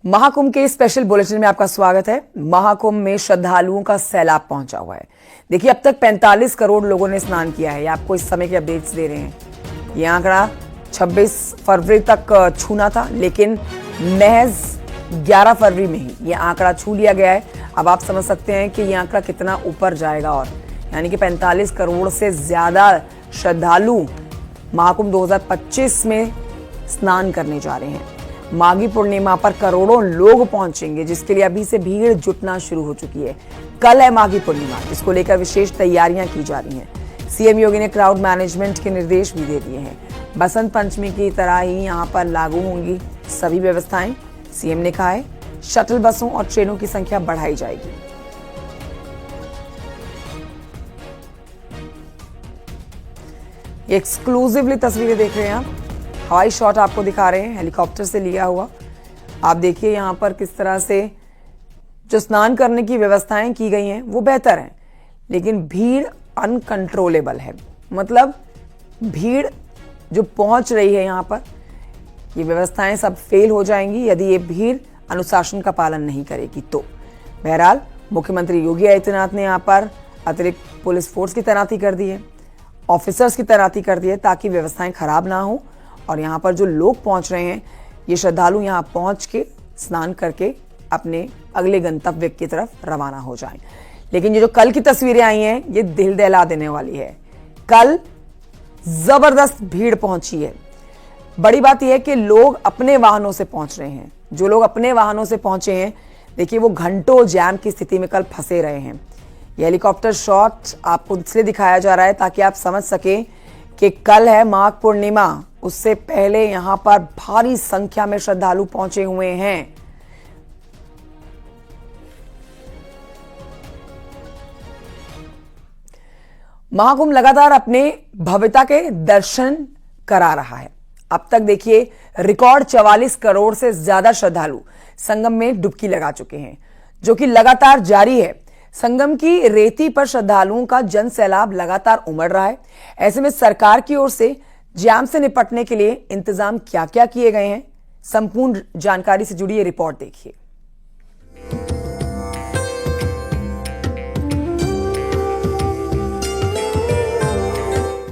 महाकुंभ के special bulletin में आपका स्वागत है। महाकुंभ में श्रद्धालुओं का सैलाब पहुंचा हुआ है। देखिए, अब तक 45 करोड़ लोगों ने स्नान किया है। ये आपको इस समय के अपडेट्स दे रहे हैं। ये आंकड़ा 26 फरवरी तक छूना था, लेकिन महज 11 फरवरी में ही ये आंकड़ा छू लिया गया है। अब आप समझ सकते हैं कि ये आंकड़ा कितना ऊपर जाएगा, और यानी कि 45 करोड़ से ज्यादा श्रद्धालु महाकुंभ 2025 में स्नान करने जा रहे हैं। माघी पूर्णिमा पर करोड़ों लोग पहुंचेंगे, जिसके लिए अभी से भीड़ जुटना शुरू हो चुकी है। कल है माघी पूर्णिमा, जिसको लेकर विशेष तैयारियां की जा रही हैं। सीएम योगी ने क्राउड मैनेजमेंट के निर्देश भी दे दिए हैं। बसंत पंचमी की तरह ही यहां पर लागू होंगी सभी व्यवस्थाएं। सीएम ने कहा है शटल बसों और ट्रेनों की संख्या बढ़ाई जाएगी। एक्सक्लूसिवली तस्वीरें देख रहे हैं आप। हवाई शॉट आपको दिखा रहे हैं, हेलीकॉप्टर से लिया हुआ। आप देखिए यहां पर किस तरह से जो स्नान करने की व्यवस्थाएं की गई हैं वो बेहतर हैं, लेकिन भीड़ अनकंट्रोलेबल है। मतलब भीड़ जो पहुंच रही है यहां पर, ये व्यवस्थाएं सब फेल हो जाएंगी यदि ये भीड़ अनुशासन का पालन नहीं करेगी तो। बहरहाल मुख्यमंत्री योगी आदित्यनाथ ने यहां पर अतिरिक्त पुलिस फोर्स की तैनाती कर दी है, ऑफिसर्स की तैनाती कर दी है, ताकि व्यवस्थाएं खराब ना हो। और यहाँ पर जो लोग पहुंच रहे हैं, ये श्रद्धालु यहाँ पहुंच के स्नान करके अपने अगले गंतव्य की तरफ रवाना हो जाएं। लेकिन ये जो कल की तस्वीरें आई हैं, ये दिल दहला देने वाली है। कल जबरदस्त भीड़ पहुंची है। बड़ी बात यह है कि लोग अपने वाहनों से पहुंच रहे हैं। जो लोग अपने वाहनों से पहुंचे हैं, देखिए वो घंटों जैम की स्थिति में कल फंसे रहे हैं। ये हेलीकॉप्टर शॉट आपको इसलिए दिखाया जा रहा है ताकि आप समझ सकें कि कल है माघ पूर्णिमा। उससे पहले यहां पर भारी संख्या में श्रद्धालु पहुंचे हुए हैं। महाकुंभ लगातार अपने भव्यता के दर्शन करा रहा है। अब तक देखिए रिकॉर्ड 44 करोड़ से ज्यादा श्रद्धालु संगम में डुबकी लगा चुके हैं, जो कि लगातार जारी है। संगम की रेती पर श्रद्धालुओं का जन सैलाब लगातार उमड़ रहा है। ऐसे में सरकार की ओर से जाम से निपटने के लिए इंतजाम क्या क्या किए गए हैं, संपूर्ण जानकारी से जुड़ी ये रिपोर्ट देखिए।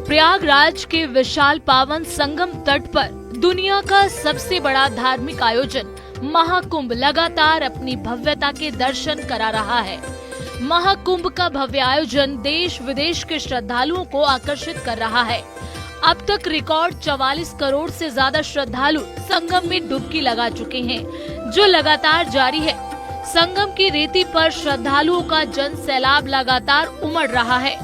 प्रयागराज के विशाल पावन संगम तट पर दुनिया का सबसे बड़ा धार्मिक आयोजन महाकुंभ लगातार अपनी भव्यता के दर्शन करा रहा है। महाकुंभ का भव्य आयोजन देश विदेश के श्रद्धालुओं को आकर्षित कर रहा है। अब तक रिकॉर्ड 44 करोड़ से ज्यादा श्रद्धालु संगम में डुबकी लगा चुके हैं, जो लगातार जारी है। संगम की रेती पर श्रद्धालुओं का जन सैलाब लगातार उमड़ रहा है।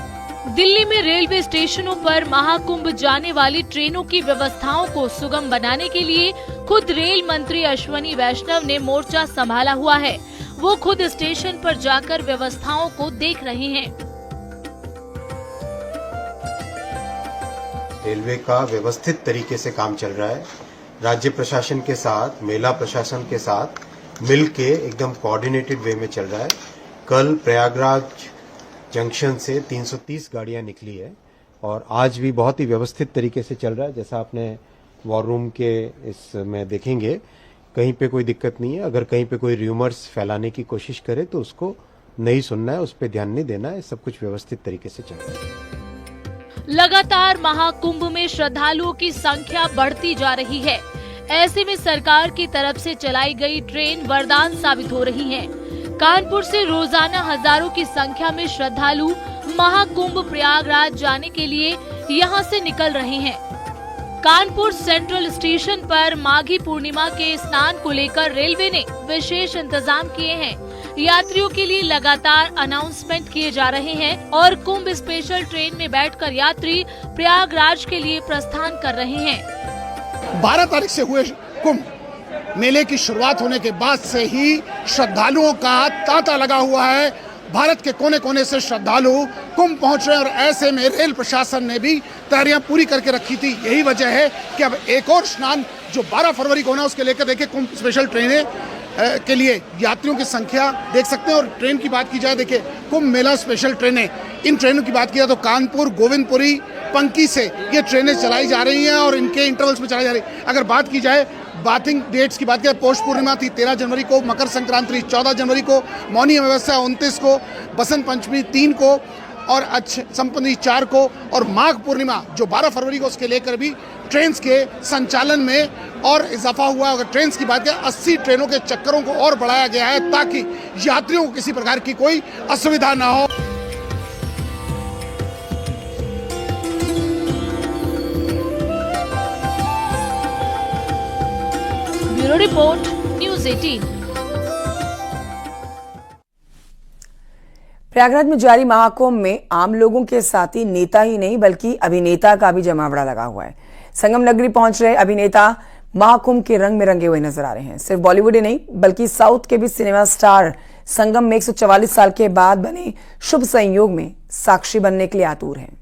दिल्ली में रेलवे स्टेशनों पर महाकुंभ जाने वाली ट्रेनों की व्यवस्थाओं को सुगम बनाने के लिए खुद रेल मंत्री अश्विनी वैष्णव ने मोर्चा संभाला हुआ है। वो खुद स्टेशन पर जाकर व्यवस्थाओं को देख रहे हैं। रेलवे का व्यवस्थित तरीके से काम चल रहा है। राज्य प्रशासन के साथ, मेला प्रशासन के साथ मिलके एकदम कोऑर्डिनेटेड वे में चल रहा है। कल प्रयागराज जंक्शन से 330 गाड़ियां निकली है और आज भी बहुत ही व्यवस्थित तरीके से चल रहा है। जैसा आपने वॉर रूम के इसमें देखेंगे, कहीं पे कोई दिक्कत नहीं है। अगर कहीं पे कोई र्यूमर्स फैलाने की कोशिश करे तो उसको नहीं सुनना है, उस पर ध्यान नहीं देना है। सब कुछ व्यवस्थित तरीके से चल रहा है। लगातार महाकुंभ में श्रद्धालुओं की संख्या बढ़ती जा रही है। ऐसे में सरकार की तरफ से चलाई गई ट्रेन वरदान साबित हो रही है। कानपुर से रोजाना हजारों की संख्या में श्रद्धालु महाकुंभ प्रयागराज जाने के लिए यहां से निकल रहे हैं। कानपुर सेंट्रल स्टेशन पर माघी पूर्णिमा के स्नान को लेकर रेलवे ने विशेष इंतजाम किए हैं। यात्रियों के लिए लगातार अनाउंसमेंट किए जा रहे हैं और कुंभ स्पेशल ट्रेन में बैठकर यात्री प्रयागराज के लिए प्रस्थान कर रहे हैं। 12 तारीख से हुए कुंभ मेले की शुरुआत होने के बाद से ही श्रद्धालुओं का तांता लगा हुआ है। भारत के कोने कोने से श्रद्धालु कुंभ पहुंच रहे हैं और ऐसे में रेल प्रशासन ने भी तैयारियां पूरी करके रखी थी। यही वजह है कि अब एक और स्नान जो 12 फरवरी को होना, उसके लेकर देखिए कुंभ स्पेशल ट्रेनें के लिए यात्रियों की संख्या देख सकते हैं। और ट्रेन की बात की जाए, देखिए कुंभ मेला स्पेशल ट्रेनें, इन ट्रेनों की बात की जाए तो कानपुर, गोविंदपुरी, पंकी से ये ट्रेनें चलाई जा रही हैं और इनके इंटरवल्स में चलाई जा रही है। अगर बात की जाए बाथिंग डेट्स की बात करें, पौष पूर्णिमा थी 13 जनवरी को, मकर संक्रांति 14 जनवरी को, मौनी अमावस्या 29 को, बसंत पंचमी 3 को और अच्छ संपन्नी 4 को और माघ पूर्णिमा जो 12 फरवरी को, उसके लेकर भी ट्रेन के संचालन में और इजाफा हुआ। अगर ट्रेन की बात करें 80 ट्रेनों के चक्करों को और बढ़ाया गया है ताकि यात्रियों को किसी प्रकार की कोई असुविधा ना हो। Bureau report, news 18। प्रयागराज में जारी महाकुंभ में आम लोगों के साथ ही नेता ही नहीं बल्कि अभिनेता का भी जमावड़ा लगा हुआ है। संगम नगरी पहुंच रहे अभिनेता महाकुंभ के रंग में रंगे हुए नजर आ रहे हैं। सिर्फ बॉलीवुड ही नहीं बल्कि साउथ के भी सिनेमा स्टार संगम में 144 साल के बाद बने शुभ संयोग में साक्षी बनने के लिए आतुर हैं।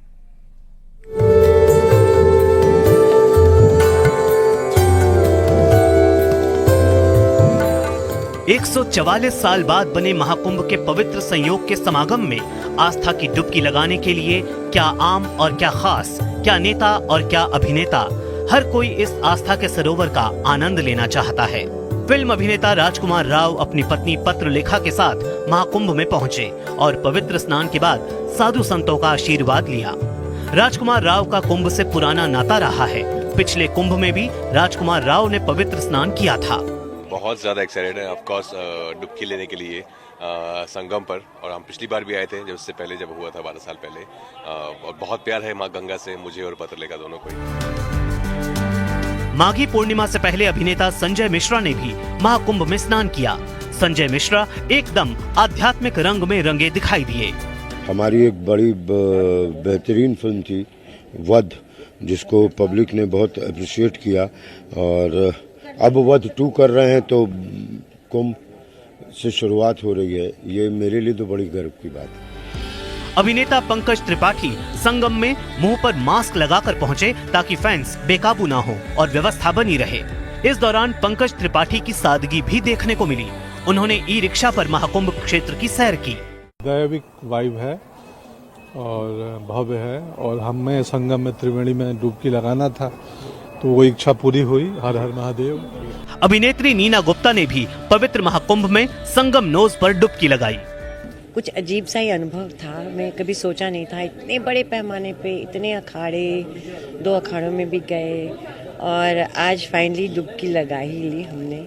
144 साल बाद बने महाकुंभ के पवित्र संयोग के समागम में आस्था की डुबकी लगाने के लिए क्या आम और क्या खास, क्या नेता और क्या अभिनेता, हर कोई इस आस्था के सरोवर का आनंद लेना चाहता है। फिल्म अभिनेता राजकुमार राव अपनी पत्नी पत्रलेखा के साथ महाकुंभ में पहुंचे और पवित्र स्नान के बाद साधु संतों का आशीर्वाद लिया। राजकुमार राव का कुंभ से पुराना नाता रहा है। पिछले कुंभ में भी राजकुमार राव ने पवित्र स्नान किया था। बहुत ज़्यादा एक्साइटेड है ऑफ कोर्स डुबकी लेने के लिए संगम पर, और हम पिछली बार भी आए थे जब उससे पहले जब हुआ था 12 साल पहले, और बहुत प्यार है माँ गंगा से मुझे और पत्रलेखा दोनों को। माघी पूर्णिमा से पहले अभिनेता संजय मिश्रा ने भी महाकुंभ में स्नान किया। संजय मिश्रा एकदम आध्यात्मिक रंग में रंगे दिखाई दिए। हमारी एक बड़ी बेहतरीन फिल्म थी वध, जिसको पब्लिक ने बहुत अप्रिशिएट किया, और अब वध 2 कर रहे हैं तो कुंभ से शुरुआत हो रही है। ये मेरे लिए तो बड़ी गर्व की बात है। अभिनेता पंकज त्रिपाठी संगम में मुंह पर मास्क लगाकर पहुंचे ताकि फैंस बेकाबू ना हो और व्यवस्था बनी रहे। इस दौरान पंकज त्रिपाठी की सादगी भी देखने को मिली। उन्होंने ई रिक्शा पर महाकुंभ क्षेत्र की सैर की। दैविक वाइब है और भव्य है, और हमें संगम में त्रिवेणी में डुबकी लगाना था तो वो इच्छा पूरी हुई। हर हर महादेव। अभिनेत्री नीना गुप्ता ने भी पवित्र महाकुंभ में संगम नोज पर डुबकी लगाई। कुछ अजीब सा ही अनुभव था। मैं कभी सोचा नहीं था इतने बड़े पैमाने पे इतने अखाड़े, 2 अखाड़ों में भी गए और आज फाइनली डुबकी लगा ही ली हमने,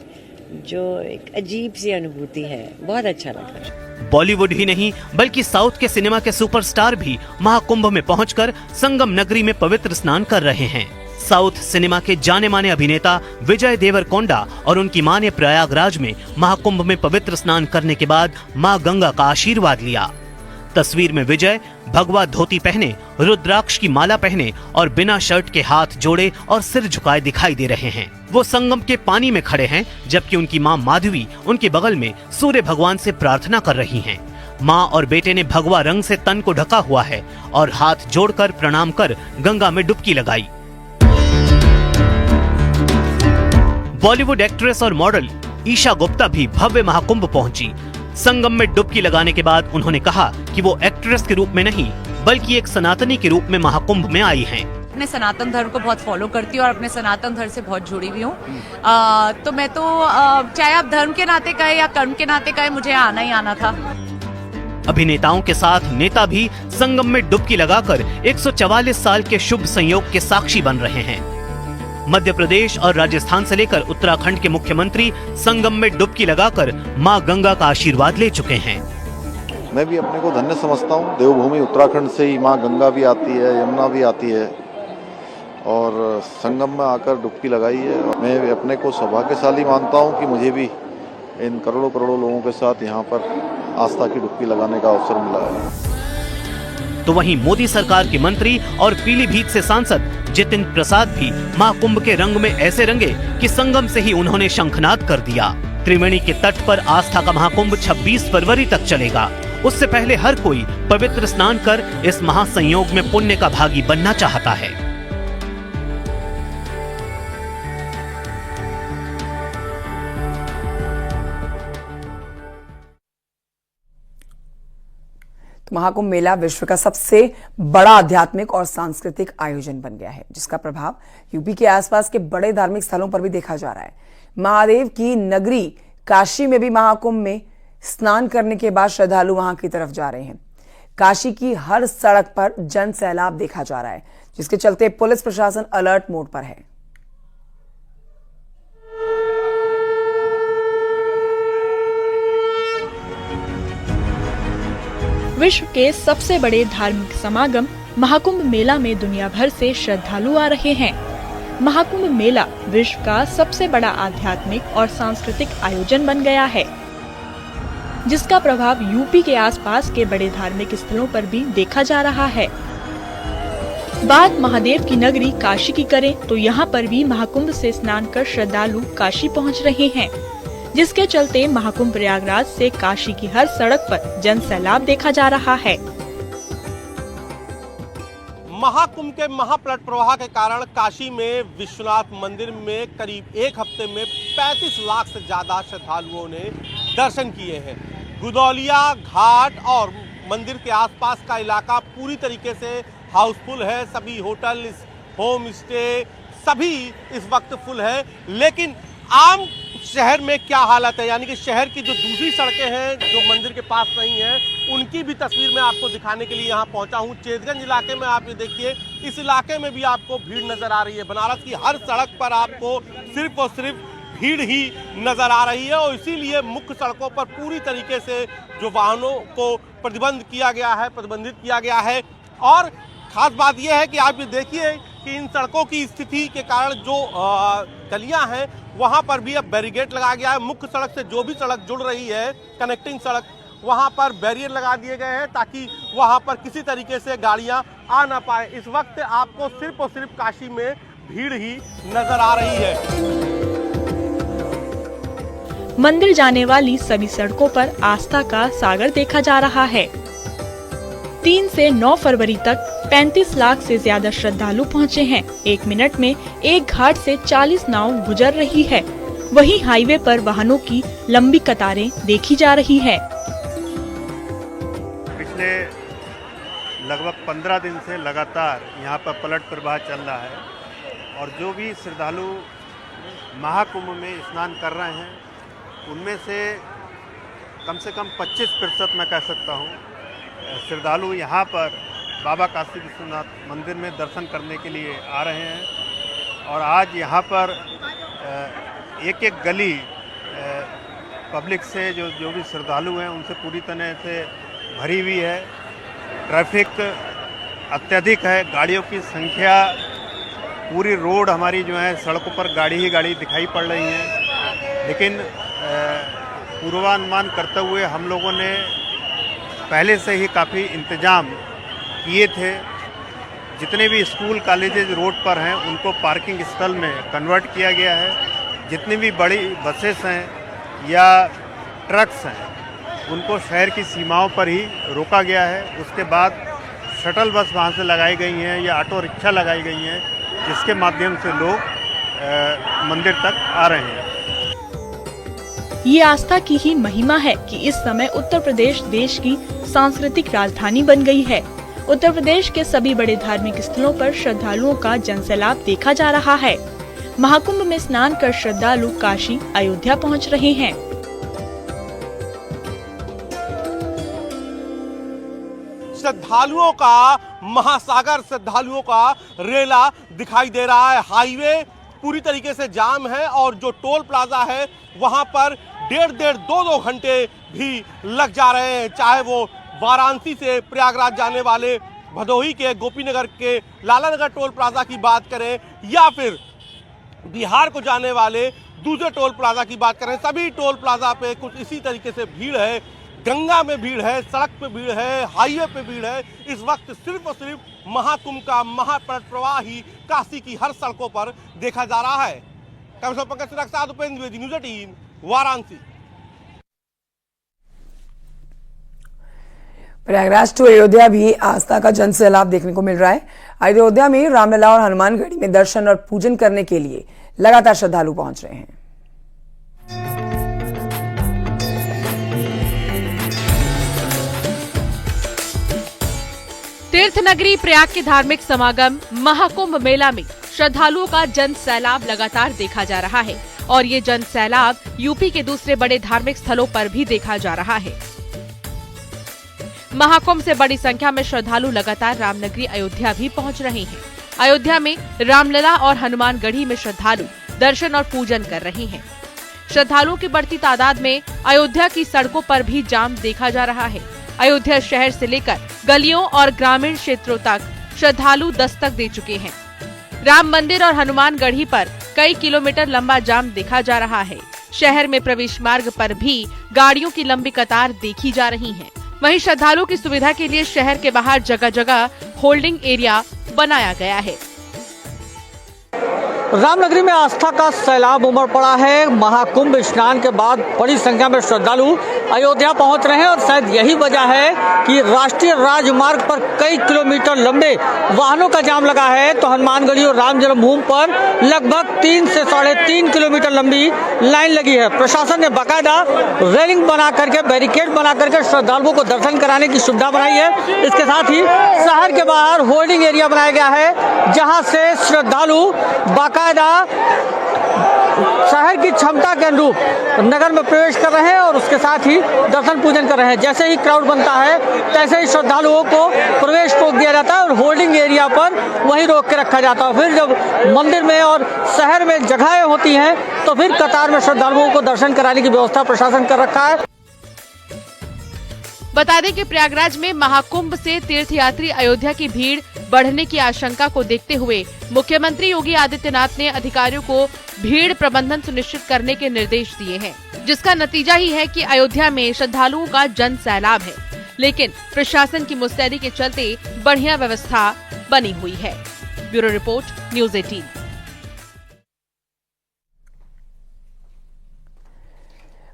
जो एक अजीब सी अनुभूति है। बहुत अच्छा लगा। बॉलीवुड ही नहीं बल्कि साउथ के सिनेमा के सुपरस्टार भी महाकुंभ में पहुंचकर संगम नगरी में पवित्र स्नान कर रहे हैं। साउथ सिनेमा के जाने माने अभिनेता विजय देवरकोंडा और उनकी मां ने प्रयागराज में महाकुंभ में पवित्र स्नान करने के बाद मां गंगा का आशीर्वाद लिया। तस्वीर में विजय भगवा धोती पहने, रुद्राक्ष की माला पहने और बिना शर्ट के हाथ जोड़े और सिर झुकाए दिखाई दे रहे हैं। वो संगम के पानी में खड़े हैं, जबकि उनकी मां माधवी उनके बगल में सूर्य भगवान से प्रार्थना कर रही हैं। मां और बेटे ने भगवा रंग से तन को ढका हुआ है और हाथ जोड़कर प्रणाम कर गंगा में डुबकी लगाई। बॉलीवुड एक्ट्रेस और मॉडल ईशा गुप्ता भी भव्य महाकुंभ पहुंची। संगम में डुबकी लगाने के बाद उन्होंने कहा कि वो एक्ट्रेस के रूप में नहीं बल्कि एक सनातनी के रूप में महाकुंभ में आई हैं। अपने सनातन धर्म को बहुत फॉलो करती हूँ और अपने सनातन धर्म से बहुत जुड़ी हुई हूँ। तो मैं तो चाहे आप धर्म के नाते कहे या कर्म के नाते कहे, मुझे आना ही आना था। अभिनेताओं के साथ नेता भी संगम में डुबकी लगाकर 144 साल के शुभ संयोग के साक्षी बन रहे हैं। मध्य प्रदेश और राजस्थान से लेकर उत्तराखंड के मुख्यमंत्री संगम में डुबकी लगाकर मां गंगा का आशीर्वाद ले चुके हैं। मैं भी अपने को धन्य समझता हूँ। देवभूमि उत्तराखंड से ही मां गंगा भी आती है, यमुना भी आती है, और संगम में आकर डुबकी लगाई है। मैं अपने को सौभाग्यशाली मानता हूँ कि मुझे भी इन करोड़ों करोड़ों लोगों के साथ यहाँ पर आस्था की डुबकी लगाने का अवसर मिला है। तो वहीं मोदी सरकार के मंत्री और पीलीभीत से सांसद जितिन प्रसाद भी महाकुंभ के रंग में ऐसे रंगे कि संगम से ही उन्होंने शंखनाद कर दिया। त्रिवेणी के तट पर आस्था का महाकुंभ 26 फरवरी तक चलेगा। उससे पहले हर कोई पवित्र स्नान कर इस महासंयोग में पुण्य का भागी बनना चाहता है। तो महाकुंभ मेला विश्व का सबसे बड़ा आध्यात्मिक और सांस्कृतिक आयोजन बन गया है, जिसका प्रभाव यूपी के आसपास के बड़े धार्मिक स्थलों पर भी देखा जा रहा है। महादेव की नगरी काशी में भी महाकुंभ में स्नान करने के बाद श्रद्धालु वहां की तरफ जा रहे हैं। काशी की हर सड़क पर जन सैलाब देखा जा रहा है, जिसके चलते पुलिस प्रशासन अलर्ट मोड पर है। विश्व के सबसे बड़े धार्मिक समागम महाकुंभ मेला में दुनिया भर से श्रद्धालु आ रहे हैं। महाकुंभ मेला विश्व का सबसे बड़ा आध्यात्मिक और सांस्कृतिक आयोजन बन गया है, जिसका प्रभाव यूपी के आसपास के बड़े धार्मिक स्थलों पर भी देखा जा रहा है। बात महादेव की नगरी काशी की करें तो यहाँ पर भी महाकुंभ से स्नान कर श्रद्धालु काशी पहुँच रहे हैं, जिसके चलते महाकुंभ प्रयागराज से काशी की हर सड़क पर जन सैलाब देखा जा रहा है। महाकुंभ के महाप्रलय प्रवाह के कारण काशी में विश्वनाथ मंदिर में करीब एक हफ्ते में 35 लाख से ज्यादा श्रद्धालुओं ने दर्शन किए हैं। गुदौलिया घाट और मंदिर के आसपास का इलाका पूरी तरीके से हाउसफुल है। सभी होटल, होम स्टे सभी इस वक्त फुल है। लेकिन आम शहर में क्या हालत है, यानी कि शहर की जो दूसरी सड़कें हैं जो मंदिर के पास नहीं है, उनकी भी तस्वीर मैं आपको दिखाने के लिए यहाँ पहुँचा हूँ। चेतगंज इलाके में आप ये देखिए, इस इलाके में भी आपको भीड़ नजर आ रही है। बनारस की हर सड़क पर आपको सिर्फ और सिर्फ भीड़ ही नजर आ रही है और इसीलिए मुख्य सड़कों पर पूरी तरीके से जो वाहनों को प्रतिबंधित किया गया है। और खास बात यह है कि आप ये देखिए कि इन सड़कों की स्थिति के कारण जो गलियां हैं वहां पर भी अब बैरिकेड लगाया गया है। मुख्य सड़क से जो भी सड़क जुड़ रही है, कनेक्टिंग सड़क, वहां पर बैरियर लगा दिए गए हैं ताकि वहां पर किसी तरीके से गाड़ियां आ ना पाए। इस वक्त आपको सिर्फ और सिर्फ काशी में भीड़ ही नजर आ रही है। मंदिर जाने वाली सभी सड़कों पर आस्था का सागर देखा जा रहा है। 3 से 9 फरवरी तक 35 लाख से ज्यादा श्रद्धालु पहुंचे हैं। 1 मिनट में एक घाट से 40 नाव गुजर रही है। वहीं हाईवे पर वाहनों की लंबी कतारें देखी जा रही है। पिछले लगभग 15 दिन से लगातार यहाँ पर पलट प्रवाह चल रहा है और जो भी श्रद्धालु महाकुंभ में स्नान कर रहे हैं उनमें से कम 25% मैं कह सकता हूँ श्रद्धालु यहाँ पर बाबा काशी विश्वनाथ मंदिर में दर्शन करने के लिए आ रहे हैं। और आज यहाँ पर एक एक गली पब्लिक से जो भी श्रद्धालु हैं उनसे पूरी तरह से भरी हुई है। ट्रैफिक अत्यधिक है, गाड़ियों की संख्या, पूरी रोड हमारी जो है सड़कों पर गाड़ी ही गाड़ी दिखाई पड़ रही हैं। लेकिन पूर्वानुमान करते हुए हम लोगों ने पहले से ही काफ़ी इंतजाम किए थे। जितने भी स्कूल कॉलेजेस रोड पर हैं उनको पार्किंग स्थल में कन्वर्ट किया गया है। जितनी भी बड़ी बसेस हैं या ट्रक्स हैं उनको शहर की सीमाओं पर ही रोका गया है। उसके बाद शटल बस वहाँ से लगाई गई हैं या ऑटो रिक्शा लगाई गई हैं, जिसके माध्यम से लोग मंदिर तक आ रहे हैं। ये आस्था की ही महिमा है कि इस समय उत्तर प्रदेश देश की सांस्कृतिक राजधानी बन गई है। उत्तर प्रदेश के सभी बड़े धार्मिक स्थलों पर श्रद्धालुओं का जनसैलाब देखा जा रहा है। महाकुंभ में स्नान कर श्रद्धालु काशी, अयोध्या पहुंच रहे हैं। श्रद्धालुओं का महासागर, श्रद्धालुओं का रेला दिखाई दे रहा है। हाईवे पूरी तरीके से जाम है और जो टोल प्लाजा है वहां पर 1.5-2 घंटे भी लग जा रहे हैं। चाहे वो वाराणसी से प्रयागराज जाने वाले भदोही के गोपीनगर के लाला नगर टोल प्लाजा की बात करें या फिर बिहार को जाने वाले दूसरे टोल प्लाजा की बात करें, सभी टोल प्लाजा पे कुछ इसी तरीके से भीड़ है। गंगा में भीड़ है, सड़क पे भीड़ है, हाईवे पे भीड़ है। इस वक्त सिर्फ और सिर्फ महाकुंभ का महाप्रवाह ही काशी की हर सड़कों पर देखा जा रहा है। कैमरा पंकज के साथ उपेंद्र द्विवेदी, न्यूज़ 18 वाराणसी। प्रयागराज टू अयोध्या भी आस्था का जन सैलाब देखने को मिल रहा है। अयोध्या में रामलला और हनुमानगढ़ी में दर्शन और पूजन करने के लिए लगातार श्रद्धालु पहुंच रहे हैं। तीर्थ नगरी प्रयाग के धार्मिक समागम महाकुंभ मेला में श्रद्धालुओं का जन सैलाब लगातार देखा जा रहा है और ये जन सैलाब यूपी के दूसरे बड़े धार्मिक स्थलों पर भी देखा जा रहा है। महाकुंभ से बड़ी संख्या में श्रद्धालु लगातार रामनगरी अयोध्या भी पहुंच रहे हैं। अयोध्या में रामलला और हनुमानगढ़ी में श्रद्धालु दर्शन और पूजन कर रहे हैं। श्रद्धालुओं की बढ़ती तादाद में अयोध्या की सड़कों पर भी जाम देखा जा रहा है। अयोध्या शहर से लेकर गलियों और ग्रामीण क्षेत्रों तक श्रद्धालु दस्तक दे चुके हैं। राम मंदिर और हनुमानगढ़ी पर कई किलोमीटर लंबा जाम देखा जा रहा है। शहर में प्रवेश मार्ग पर भी गाड़ियों की लंबी कतार देखी जा रही है। वहीं श्रद्धालुओं की सुविधा के लिए शहर के बाहर जगह जगह होल्डिंग एरिया बनाया गया है। रामनगरी में आस्था का सैलाब उमड़ पड़ा है। महाकुंभ स्नान के बाद बड़ी संख्या में श्रद्धालु अयोध्या पहुंच रहे हैं और शायद यही वजह है कि राष्ट्रीय राजमार्ग पर कई किलोमीटर लंबे वाहनों का जाम लगा है। तो हनुमानगढ़ी और राम जन्मभूमि पर लगभग 3 से 3.5 किलोमीटर लंबी लाइन लगी है। प्रशासन ने बाकायदा रेलिंग बना करके, बैरिकेड बना करके श्रद्धालुओं को दर्शन कराने की सुविधा बनाई है। इसके साथ ही शहर के बाहर होल्डिंग एरिया बनाया गया है, जहाँ से श्रद्धालु बाकायदा शहर की क्षमता के अनुरूप नगर में प्रवेश कर रहे हैं और उसके साथ ही दर्शन पूजन कर रहे हैं। जैसे ही क्राउड बनता है तैसे ही श्रद्धालुओं को प्रवेश रोक दिया जाता है और होल्डिंग एरिया पर वहीं रोक के रखा जाता है। फिर जब मंदिर में और शहर में जगहें होती हैं तो फिर कतार में श्रद्धालुओं को दर्शन कराने की व्यवस्था प्रशासन कर रखा है। बता दें कि प्रयागराज में महाकुंभ से तीर्थयात्री अयोध्या की भीड़ बढ़ने की आशंका को देखते हुए मुख्यमंत्री योगी आदित्यनाथ ने अधिकारियों को भीड़ प्रबंधन सुनिश्चित करने के निर्देश दिए हैं, जिसका नतीजा ही है कि अयोध्या में श्रद्धालुओं का जन सैलाब है। लेकिन प्रशासन की मुस्तैदी के चलते बढ़िया व्यवस्था बनी हुई है। Bureau report, news 18।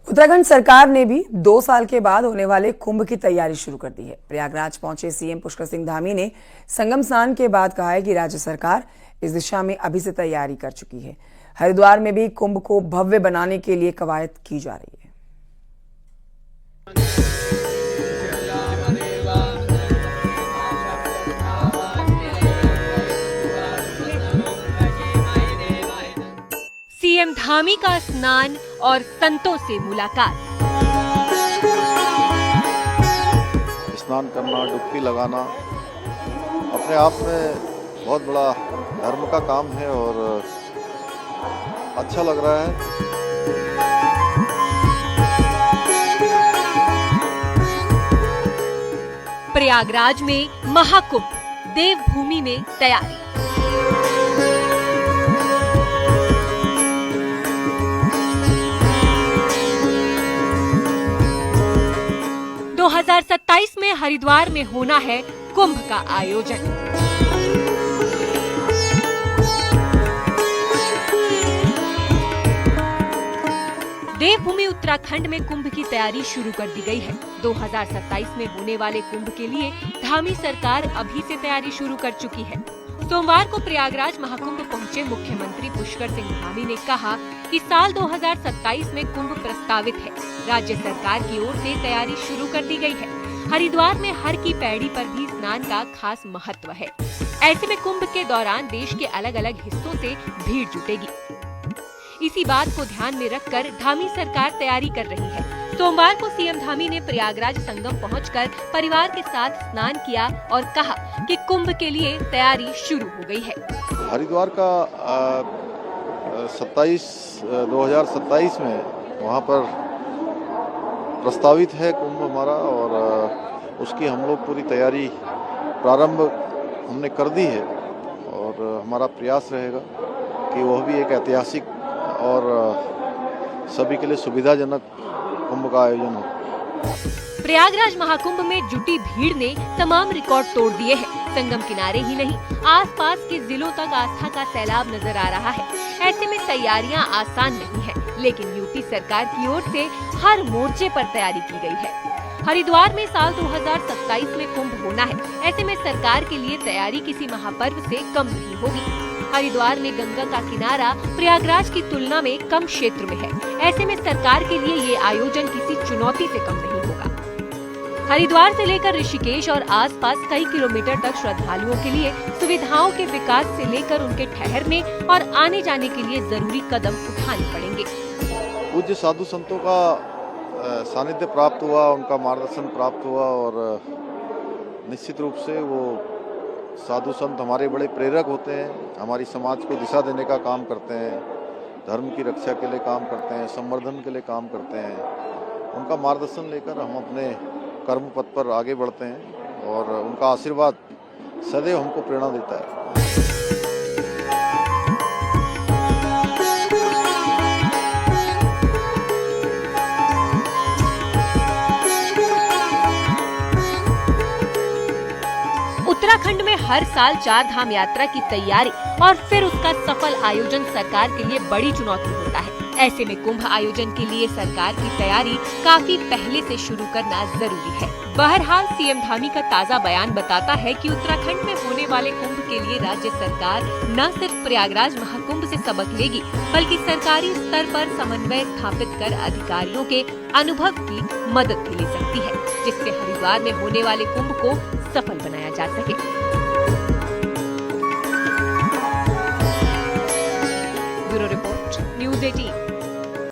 उत्तराखंड सरकार ने भी 2 साल के बाद होने वाले कुंभ की तैयारी शुरू कर दी है। प्रयागराज पहुंचे सीएम पुष्कर सिंह धामी ने संगम स्नान के बाद कहा है कि राज्य सरकार इस दिशा में अभी से तैयारी कर चुकी है। हरिद्वार में भी कुंभ को भव्य बनाने के लिए कवायद की जा रही है। सीएम धामी का स्नान और संतों से मुलाकात। स्नान करना, डुबकी लगाना अपने आप में बहुत बड़ा धर्म का काम है और अच्छा लग रहा है। प्रयागराज में महाकुंभ, देवभूमि में तैयारी। दो 2027 में हरिद्वार में होना है कुंभ का आयोजन। देवभूमि उत्तराखंड में कुंभ की तैयारी शुरू कर दी गई है। 2027 में होने वाले कुंभ के लिए धामी सरकार अभी से तैयारी शुरू कर चुकी है। सोमवार को प्रयागराज महाकुंभ पहुंचे मुख्यमंत्री पुष्कर सिंह धामी ने कहा कि साल 2027 में कुंभ प्रस्तावित है। राज्य सरकार की ओर से तैयारी शुरू कर दी गई है। हरिद्वार में हर की पैड़ी पर भी स्नान का खास महत्व है। ऐसे में कुंभ के दौरान देश के अलग अलग हिस्सों से भीड़ जुटेगी। इसी बात को ध्यान में रखकर धामी सरकार तैयारी कर रही है। सोमवार को सीएम धामी ने प्रयागराज संगम पहुंचकर परिवार के साथ स्नान किया और कहा कि कुंभ के लिए तैयारी शुरू हो गई है। हरिद्वार का 2027 में वहाँ पर प्रस्तावित है कुंभ हमारा और उसकी हम लोग पूरी तैयारी प्रारंभ हमने कर दी है और हमारा प्रयास रहेगा कि वह भी एक ऐतिहासिक और सभी के लिए सुविधाजनक कुंभ का आयोजन हो। प्रयागराज महाकुंभ में जुटी भीड़ ने तमाम रिकॉर्ड तोड़ दिए हैं। संगम किनारे ही नहीं, आसपास के जिलों तक आस्था का सैलाब नजर आ रहा है। ऐसे में तैयारियां आसान नहीं है, लेकिन यूपी सरकार की ओर से हर मोर्चे पर तैयारी की गई है। हरिद्वार में साल 2027 में कुंभ होना है। ऐसे में सरकार के लिए तैयारी किसी महापर्व से कम नहीं होगी। हरिद्वार में गंगा का किनारा प्रयागराज की तुलना में कम क्षेत्र में है। ऐसे में सरकार के लिए ये आयोजन किसी चुनौती से कम नहीं होगा। हरिद्वार से लेकर ऋषिकेश और आसपास कई किलोमीटर तक श्रद्धालुओं के लिए सुविधाओं के विकास से लेकर उनके ठहरने और आने जाने के लिए जरूरी कदम उठाने पड़ेंगे। पूज्य साधु संतों का सानिध्य प्राप्त हुआ, उनका मार्गदर्शन प्राप्त हुआ और निश्चित रूप से वो साधु संत हमारे बड़े प्रेरक होते हैं, हमारी समाज को दिशा देने का काम करते हैं, धर्म की रक्षा के लिए काम करते हैं, संवर्धन के लिए काम करते हैं। उनका मार्गदर्शन लेकर हम अपने कर्म पथ पर आगे बढ़ते हैं और उनका आशीर्वाद सदैव हमको प्रेरणा देता है। उत्तराखंड में हर साल 4 धाम यात्रा की तैयारी और फिर उसका सफल आयोजन सरकार के लिए बड़ी चुनौती होता है। ऐसे में कुंभ आयोजन के लिए सरकार की तैयारी काफी पहले से शुरू करना जरूरी है। बहरहाल सीएम धामी का ताज़ा बयान बताता है कि उत्तराखंड में होने वाले कुंभ के लिए राज्य सरकार न सिर्फ प्रयागराज महाकुंभ से सबक लेगी, बल्कि सरकारी स्तर पर समन्वय स्थापित कर अधिकारियों के अनुभव की मदद भी ले सकती है, जिससे हरिद्वार में होने वाले कुंभ को सफल बनाया जा सके। Bureau report, news 18।